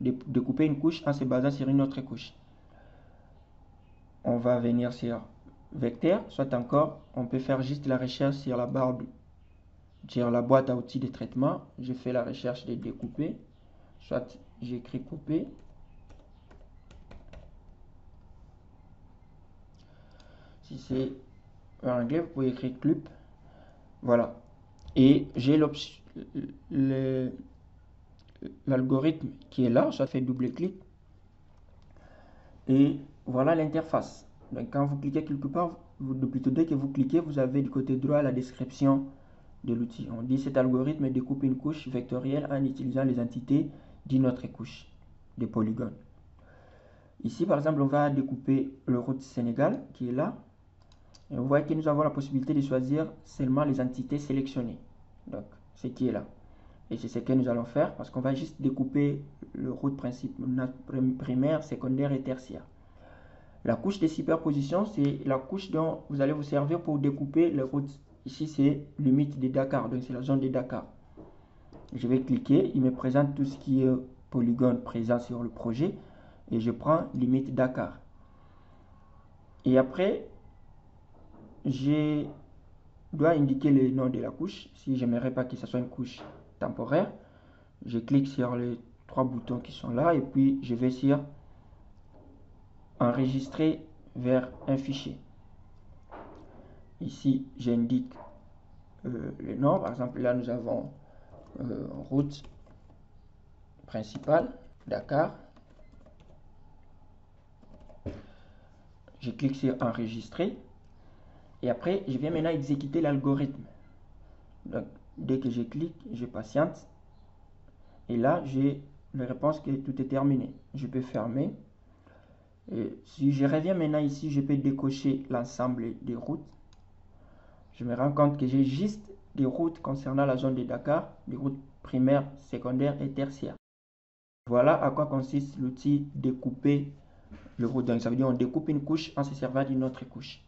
découper une couche en se basant sur une autre couche. On va venir sur vecteur, soit encore, on peut faire juste la recherche sur la barre, sur la boîte à outils de traitement. Je fais la recherche de découper, soit j'écris couper. Si c'est en anglais, vous pouvez écrire clip. Voilà. Et j'ai l'algorithme qui est là, ça fait double-clic. Et voilà l'interface. Donc quand vous cliquez quelque part, plutôt dès que vous cliquez, vous avez du côté droit la description de l'outil. On dit cet algorithme découpe une couche vectorielle en utilisant les entités d'une autre couche de polygones. Ici par exemple, on va découper le route Sénégal qui est là. Et vous voyez que nous avons la possibilité de choisir seulement les entités sélectionnées. Donc, ce qui est là. Et c'est ce que nous allons faire parce qu'on va juste découper le route primaire, secondaire et tertiaire. La couche de superposition, c'est la couche dont vous allez vous servir pour découper les routes. Ici, c'est limite de Dakar, donc c'est la zone de Dakar. Je vais cliquer, il me présente tout ce qui est polygone présent sur le projet et je prends limite Dakar. Et après, je dois indiquer le nom de la couche. Si je n'aimerais pas que ce soit une couche temporaire, je clique sur les trois boutons qui sont là et puis je vais sur enregistrer vers un fichier. Ici, j'indique le nom. Par exemple, là, nous avons route principale, Dakar. Je clique sur enregistrer. Et après, je viens maintenant exécuter l'algorithme. Donc, dès que je clique, je patiente. Et là, j'ai la réponse que tout est terminé. Je peux fermer. Et si je reviens maintenant ici, je peux décocher l'ensemble des routes. Je me rends compte que j'ai juste des routes concernant la zone de Dakar, des routes primaires, secondaires et tertiaires. Voilà à quoi consiste l'outil découper le route. Donc ça veut dire on découpe une couche en se servant d'une autre couche.